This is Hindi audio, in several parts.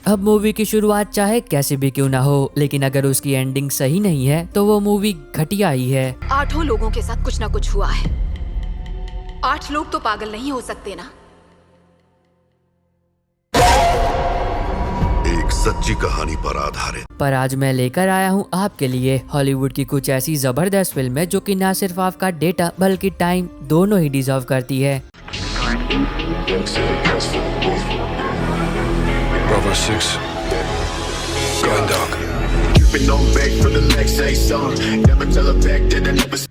अब मूवी की शुरुआत चाहे कैसे भी क्यों ना हो, लेकिन अगर उसकी एंडिंग सही नहीं है तो वो मूवी घटिया ही है। 8 लोगों के साथ कुछ ना कुछ हुआ है। 8 लोग तो पागल नहीं हो सकते ना। एक सच्ची कहानी पर आधारित। पर आज मैं लेकर आया हूँ आपके लिए हॉलीवुड की कुछ ऐसी जबरदस्त फिल्में जो कि ना सिर्फ आपका डेटा बल्कि टाइम दोनों ही डिजर्व करती है। Bravo 6. Going dark.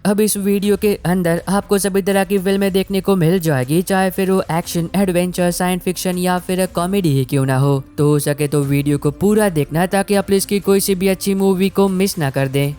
अब इस वीडियो के अंदर आपको सभी तरह की फिल्में देखने को मिल जाएगी, चाहे फिर वो एक्शन, एडवेंचर, साइंस फिक्शन या फिर कॉमेडी ही क्यों ना हो। तो हो सके तो वीडियो को पूरा देखना ताकि आप इसकी कोई सी भी अच्छी मूवी को मिस ना कर दें।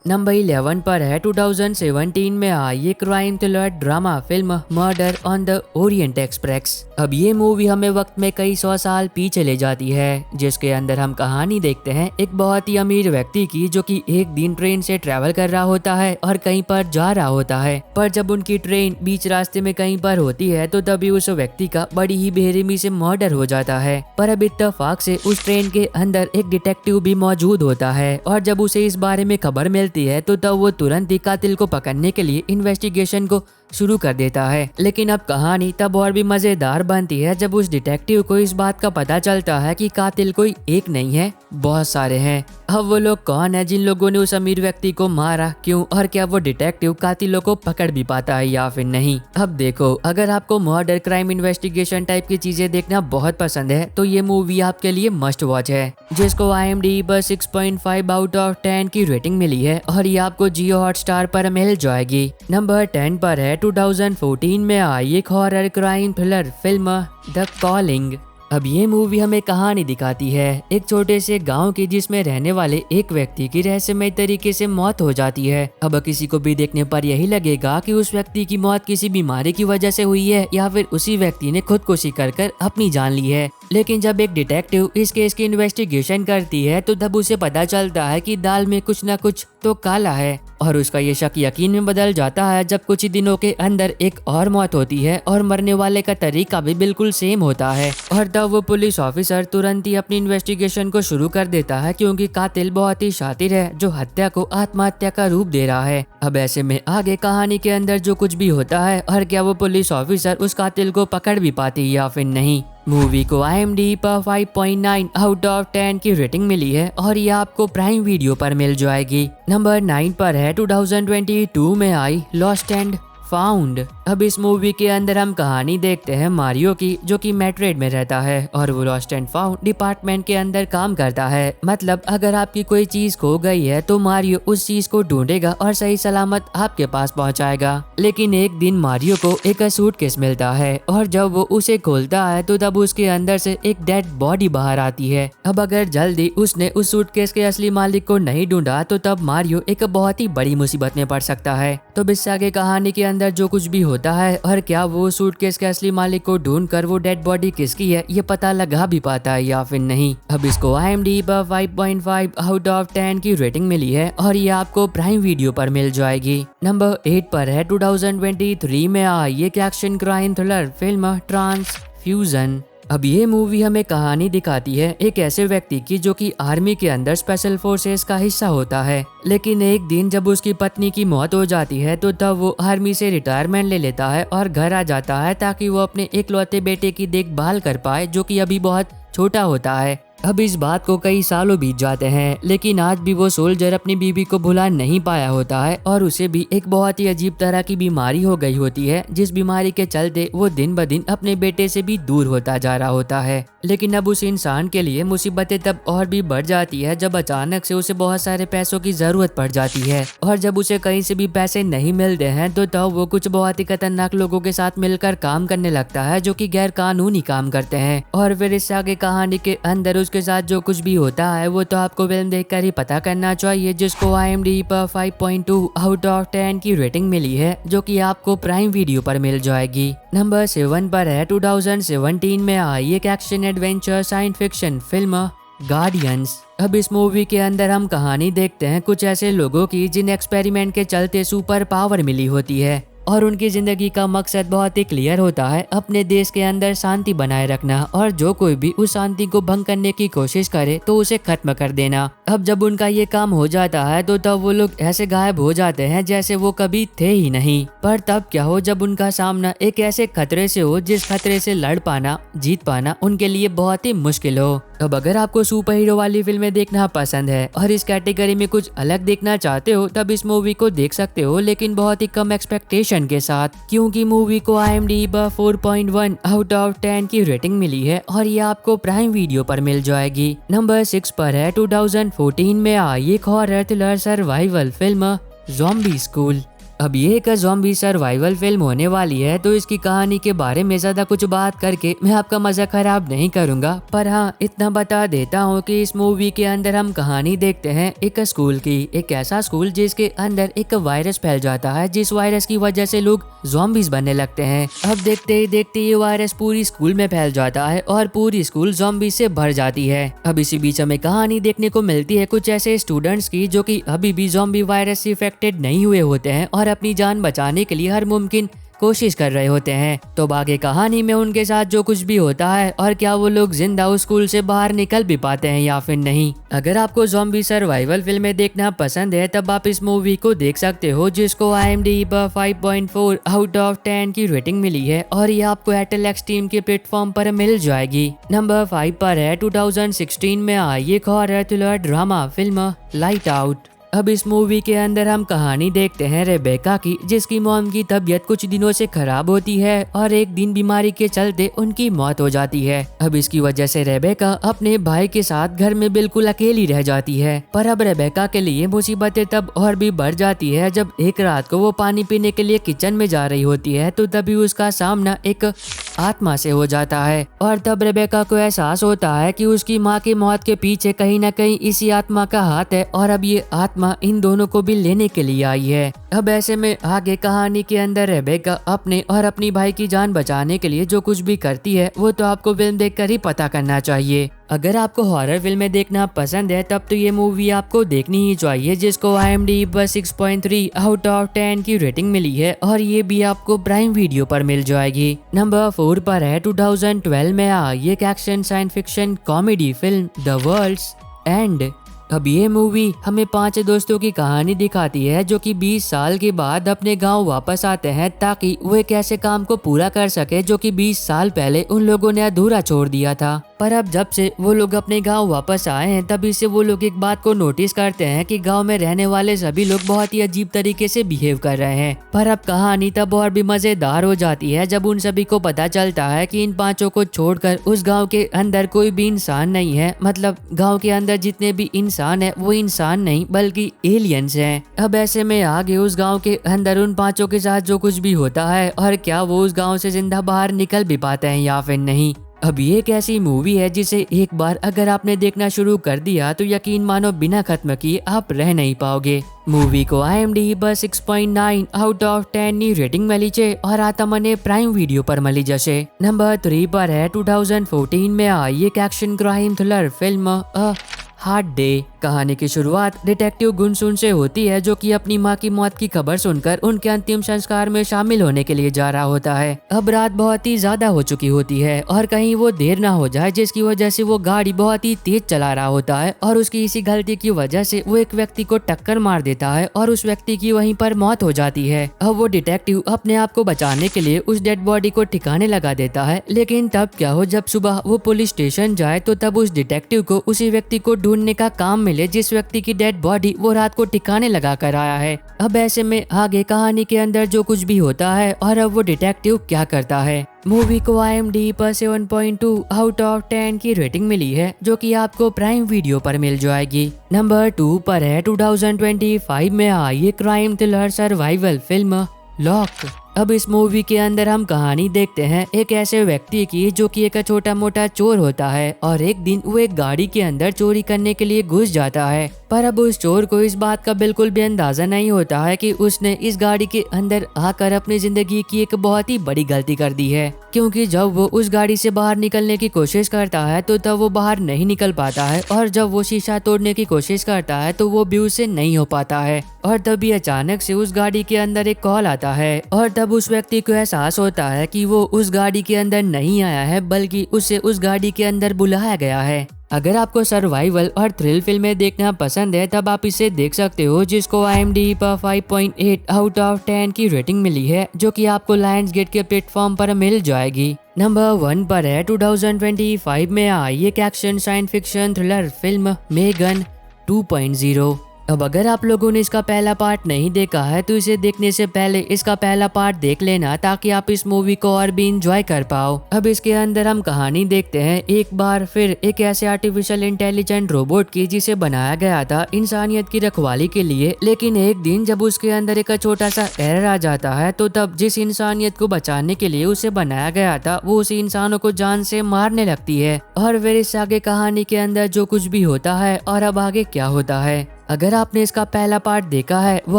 नंबर 11 पर है 2017 में आई ये crime thriller drama film murder on the Orient express. अब ये मूवी हमें वक्त में कई 100 साल पीछे ले जाती है, जिसके अंदर हम कहानी देखते हैं एक बहुत ही अमीर व्यक्ति की जो कि एक दिन ट्रेन से ट्रैवल कर रहा होता है और कहीं पर जा रहा होता है। पर जब उनकी ट्रेन बीच रास्ते में कहीं पर होती है तो तभी उस व्यक्ति का बड़ी ही बेरहमी से मर्डर हो जाता है। पर अब इत्तेफाक से उस ट्रेन के अंदर एक डिटेक्टिव भी मौजूद होता है और जब उसे इस बारे में खबर मिलती है तो तब वो तुरंत ही कातिल को पकड़ने के लिए इन्वेस्टिगेशन को शुरू कर देता है। लेकिन अब कहानी तब और भी मजेदार बनती है जब उस डिटेक्टिव को इस बात का पता चलता है कि कातिल कोई एक नहीं है, बहुत सारे हैं। अब वो लोग कौन है जिन लोगों ने उस अमीर व्यक्ति को मारा, क्यों, और क्या वो डिटेक्टिव कातिलों को पकड़ भी पाता है या फिर नहीं। अब देखो, अगर आपको मर्डर, क्राइम, इन्वेस्टिगेशन टाइप की चीजें देखना बहुत पसंद है तो ये मूवी आपके लिए मस्ट वॉच है, जिसको IMDb पर 6.5 आउट ऑफ 10 की रेटिंग मिली है और ये आपको जियो हॉटस्टार पर मिल जाएगी। नंबर 10 पर है 2014 में आई एक horror crime thriller film the calling. अब ये मूवी हमें कहानी दिखाती है एक छोटे से गांव की, जिसमें रहने वाले एक व्यक्ति की रहस्यमय तरीके से मौत हो जाती है। अब किसी को भी देखने पर यही लगेगा कि उस व्यक्ति की मौत किसी बीमारी की वजह से हुई है या फिर उसी व्यक्ति ने खुदकुशी कर अपनी जान ली है। लेकिन जब एक डिटेक्टिव इस केस की इन्वेस्टिगेशन करती है तो तब उसे पता चलता है कि दाल में कुछ न कुछ तो काला है और उसका ये शक यकीन में बदल जाता है जब कुछ ही दिनों के अंदर एक और मौत होती है और मरने वाले का तरीका भी बिल्कुल सेम होता है। और तब वो पुलिस ऑफिसर तुरंत ही अपनी इन्वेस्टिगेशन को शुरू कर देता है क्योंकि कातिल बहुत ही शातिर है जो हत्या को आत्महत्या का रूप दे रहा है। अब ऐसे में आगे कहानी के अंदर जो कुछ भी होता है और क्या वो पुलिस ऑफिसर उस कातिल को पकड़ भी पाती या फिर नहीं। मूवी को IMDb पर 5.9 आउट ऑफ 10 की रेटिंग मिली है और ये आपको प्राइम वीडियो पर मिल जाएगी। नंबर 9 पर है 2022 में आई लॉस्ट एंड फाउंड। अब इस मूवी के अंदर हम कहानी देखते हैं मारियो की, जो कि मैड्रिड में रहता है और वो लॉस्ट एंड फाउंड डिपार्टमेंट के अंदर काम करता है। मतलब अगर आपकी कोई चीज खो गई है तो मारियो उस चीज को ढूंढेगा और सही सलामत आपके पास पहुंचाएगा। लेकिन एक दिन मारियो को एक सूटकेस मिलता है और जब वो उसे खोलता है तो तब उसके अंदर से एक डेड बॉडी बाहर आती है। अब अगर जल्दी उसने उस सूटकेस के असली मालिक को नहीं ढूंढा तो तब मारियो एक बहुत ही बड़ी मुसीबत में पड़ सकता है। तो इससे आगे कहानी के अंदर जो कुछ भी होता है और क्या वो सूटकेस के असली मालिक को ढूंढकर वो डेड बॉडी किसकी है ये पता लगा भी पाता है या फिर नहीं। अब इसको IMDb पर 5.5 आउट ऑफ 10 की रेटिंग मिली है और ये आपको प्राइम वीडियो पर मिल जाएगी। नंबर 8 पर है 2023 में आई एक action crime thriller film transfusion. अब ये मूवी हमें कहानी दिखाती है एक ऐसे व्यक्ति की जो कि आर्मी के अंदर स्पेशल फोर्सेस का हिस्सा होता है। लेकिन एक दिन जब उसकी पत्नी की मौत हो जाती है तो तब वो आर्मी से रिटायरमेंट ले लेता है और घर आ जाता है ताकि वो अपने इकलौते बेटे की देखभाल कर पाए जो कि अभी बहुत छोटा होता है। अब इस बात को कई सालों बीत जाते हैं लेकिन आज भी वो सोल्जर अपनी बीवी को भुला नहीं पाया होता है और उसे भी एक बहुत ही अजीब तरह की बीमारी हो गई होती है, जिस बीमारी के चलते वो दिन ब दिन अपने बेटे से भी दूर होता जा रहा होता है। लेकिन अब उस इंसान के लिए मुसीबतें तब और भी बढ़ जाती है जब अचानक से उसे बहुत सारे पैसों की जरूरत पड़ जाती है और जब उसे कहीं से भी पैसे नहीं मिलते हैं तो तब वो कुछ बहुत ही खतरनाक लोगों के साथ मिलकर काम करने लगता है जो कि गैर कानूनी काम करते हैं। और फिर इससे आगे कहानी के अंदर उसके साथ जो कुछ भी होता है वो तो आपको फिल्म देखकर ही पता करना चाहिए, जिसको IMDb पर 5.2 आउट ऑफ 10 की रेटिंग मिली है जो कि आपको प्राइम वीडियो पर मिल जाएगी। नंबर 7 पर है 2017 में आई एक action adventure science fiction film guardians. अब इस मूवी के अंदर हम कहानी देखते हैं कुछ ऐसे लोगों की जिन्हें एक्सपेरिमेंट के चलते सुपर पावर मिली होती है और उनकी जिंदगी का मकसद बहुत ही क्लियर होता है, अपने देश के अंदर शांति बनाए रखना, और जो कोई भी उस शांति को भंग करने की कोशिश करे तो उसे खत्म कर देना। अब जब उनका ये काम हो जाता है तो तब वो लोग ऐसे गायब हो जाते हैं जैसे वो कभी थे ही नहीं। पर तब क्या हो जब उनका सामना एक ऐसे खतरे से हो जिस खतरे से लड़ पाना, जीत पाना उनके लिए बहुत ही मुश्किल हो। अब अगर आपको सुपर हीरो वाली फिल्में देखना पसंद है और इस कैटेगरी में कुछ अलग देखना चाहते हो तब इस मूवी को देख सकते हो, लेकिन बहुत ही कम एक्सपेक्टेशन के साथ, क्योंकि मूवी को IMDb 4.1 आउट ऑफ 10 की रेटिंग मिली है और ये आपको प्राइम वीडियो पर मिल जाएगी। नंबर 6 पर है 2014 में आई एक horror thriller survival film zombie school. अब ये एक ज़ॉम्बी सर्वाइवल फिल्म होने वाली है, तो इसकी कहानी के बारे में ज्यादा कुछ बात करके मैं आपका मजा खराब नहीं करूंगा, पर हाँ इतना बता देता हूँ कि इस मूवी के अंदर हम कहानी देखते हैं एक स्कूल की, एक ऐसा स्कूल जिसके अंदर एक वायरस फैल जाता है, जिस वायरस की वजह से लोग ज़ॉम्बीज बनने लगते हैं। अब देखते ही देखते ये वायरस पूरी स्कूल में फैल जाता है और पूरी स्कूल ज़ॉम्बी से भर जाती है। अब इसी बीच हमें कहानी देखने को मिलती है कुछ ऐसे स्टूडेंट्स की जो कि अभी भी ज़ॉम्बी वायरस से इफेक्टेड नहीं हुए होते हैं और अपनी जान बचाने के लिए हर मुमकिन कोशिश कर रहे होते हैं। तो आगे कहानी में उनके साथ जो कुछ भी होता है और क्या वो लोग जिंदा उस स्कूल से बाहर निकल भी पाते हैं या फिर नहीं। अगर आपको ज़ॉम्बी सर्वाइवल फिल्में देखना पसंद है तब आप इस मूवी को देख सकते हो, जिसको IMDb 5.4 आउट ऑफ 10 की रेटिंग मिली है और ये आपको एयरटेल एक्सट्रीम के प्लेटफॉर्म पर मिल जाएगी। नंबर 5 पर है 2016 में आई एक horror thriller drama film light out. अब इस मूवी के अंदर हम कहानी देखते हैं रेबेका की, जिसकी मॉम की तबीयत कुछ दिनों से खराब होती है और एक दिन बीमारी के चलते उनकी मौत हो जाती है। अब इसकी वजह से रेबेका अपने भाई के साथ घर में बिल्कुल अकेली रह जाती है। पर अब रेबेका के लिए मुसीबतें तब और भी बढ़ जाती है जब एक रात को वो पानी पीने के लिए किचन में जा रही होती है, तो तभी उसका सामना एक आत्मा से हो जाता है और तब रेबेका को एहसास होता है कि उसकी माँ की मौत के पीछे कहीं न कहीं इसी आत्मा का हाथ है और अब ये आत्मा इन दोनों को भी लेने के लिए आई है। अब ऐसे में आगे कहानी के अंदर रेबेका अपने और अपनी भाई की जान बचाने के लिए जो कुछ भी करती है वो तो आपको फिल्म देखकर ही पता करना चाहिए। अगर आपको हॉरर फिल्में देखना पसंद है तब तो ये मूवी आपको देखनी ही चाहिए, जिसको IMDb 6.3 आउट ऑफ 10 की रेटिंग मिली है और ये भी आपको प्राइम वीडियो पर मिल जाएगी। नंबर 4 पर है 2012 में आई एक action science fiction comedy film the world's end. अब ये मूवी हमें 5 दोस्तों की कहानी दिखाती है जो कि 20 साल के बाद अपने गांव वापस आते हैं ताकि वो एक ऐसे काम को पूरा कर सके जो कि 20 साल पहले उन लोगों ने अधूरा छोड़ दिया था। पर अब जब से वो लोग अपने गांव वापस आए हैं तभी से वो लोग एक बात को नोटिस करते हैं कि गांव में रहने वाले सभी लोग बहुत ही अजीब तरीके से बिहेव कर रहे हैं। पर अब कहानी तब और भी मजेदार हो जाती है जब उन सभी को पता चलता है कि इन 5 को छोड़कर उस गांव के अंदर कोई भी इंसान नहीं है, मतलब गांव के अंदर जितने भी इंसान है वो इंसान नहीं बल्कि एलियंस हैं। अब ऐसे में आगे उस गांव के अंदर उन 5 के साथ जो कुछ भी होता है और क्या वो उस गांव से जिंदा बाहर निकल भी पाते हैं या फिर नहीं। अब ये एक ऐसी मूवी है जिसे एक बार अगर आपने देखना शुरू कर दिया तो यकीन मानो बिना खत्म किए आप रह नहीं पाओगे। मूवी को IMDb 6.9 आउट ऑफ 10 ની રેટિંગ મળી છે और आता મને प्राइम वीडियो पर मिली जैसे। नंबर 3 पर है 2014 में आई एक action crime thriller film a hard day. कहानी की शुरुआत डिटेक्टिव गुनसुन से होती है जो कि अपनी माँ की मौत की खबर सुनकर उनके अंतिम संस्कार में शामिल होने के लिए जा रहा होता है। अब रात बहुत ही ज्यादा हो चुकी होती है और कहीं वो देर ना हो जाए, जिसकी वजह से वो गाड़ी बहुत ही तेज चला रहा होता है और उसकी इसी गलती की वजह से वो एक व्यक्ति को टक्कर मार देता है और उस व्यक्ति की वहीं पर मौत हो जाती है। अब वो डिटेक्टिव अपने आप को बचाने के लिए उस डेड बॉडी को ठिकाने लगा देता है, लेकिन तब क्या हो जब सुबह वो पुलिस स्टेशन जाए तो तब उस डिटेक्टिव को उसी व्यक्ति को ढूंढने का काम मिले जिस व्यक्ति की डेड बॉडी वो रात को ठिकाने लगा कर आया है। अब ऐसे में आगे कहानी के अंदर जो कुछ भी होता है और अब वो डिटेक्टिव क्या करता है। मूवी को IMDb पर 7.2 आउट ऑफ 10 की रेटिंग मिली है जो कि आपको प्राइम वीडियो पर मिल जाएगी। नंबर 2 पर है 2025 में आई एक crime thriller survival film lock. अब इस मूवी के अंदर हम कहानी देखते हैं एक ऐसे व्यक्ति की जो कि एक छोटा मोटा चोर होता है और एक दिन वो एक गाड़ी के अंदर चोरी करने के लिए घुस जाता है। पर अब उस चोर को इस बात का बिल्कुल भी अंदाजा नहीं होता है कि उसने इस गाड़ी के अंदर आकर अपनी जिंदगी की एक बहुत ही बड़ी गलती कर दी है, क्योंकि जब वो उस गाड़ी से बाहर निकलने की कोशिश करता है तो तब वो बाहर नहीं निकल पाता है, और जब वो शीशा तोड़ने की कोशिश करता है तो वो भी उससे नहीं हो पाता है। और तभी अचानक से उस गाड़ी के अंदर एक कॉल आता है, और तब उस व्यक्ति को एहसास होता है कि वो उस गाड़ी के अंदर नहीं आया है, बल्कि उसे उस गाड़ी के अंदर बुलाया गया है। अगर आपको सर्वाइवल और थ्रिल फिल्में देखना पसंद है तब आप इसे देख सकते हो, जिसको IMDb पर 5.8 आउट ऑफ 10 की रेटिंग मिली है, जो कि आपको लायंस गेट के प्लेटफॉर्म पर मिल जाएगी। नंबर 1 पर है 2025 में आई एक action science fiction thriller film Megan 2.0। अब अगर आप लोगों ने इसका पहला पार्ट नहीं देखा है तो इसे देखने से पहले इसका पहला पार्ट देख लेना, ताकि आप इस मूवी को और भी इंजॉय कर पाओ। अब इसके अंदर हम कहानी देखते हैं एक बार फिर एक ऐसे आर्टिफिशियल इंटेलिजेंट रोबोट की जिसे बनाया गया था इंसानियत की रखवाली के लिए, लेकिन एक दिन जब उसके अंदर एक छोटा सा एरर आ जाता है तो तब जिस इंसानियत को बचाने के लिए उसे बनाया गया था वो उस इंसानों को जान से मारने लगती है। और फिर इस आगे कहानी के अंदर जो कुछ भी होता है और अब आगे क्या होता है। अगर आपने इसका पहला पार्ट देखा है वो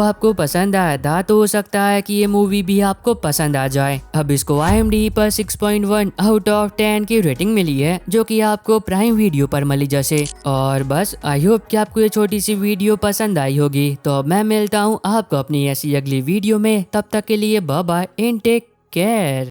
आपको पसंद आया था तो हो सकता है कि ये मूवी भी आपको पसंद आ जाए। अब इसको IMDb पर 6.1 आउट ऑफ 10 की रेटिंग मिली है, जो कि आपको प्राइम वीडियो पर मिली जैसे। और बस आई होप कि आपको ये छोटी सी वीडियो पसंद आई होगी। तो अब मैं मिलता हूँ आपको अपनी ऐसी अगली वीडियो में, तब तक के लिए bye bye and take care.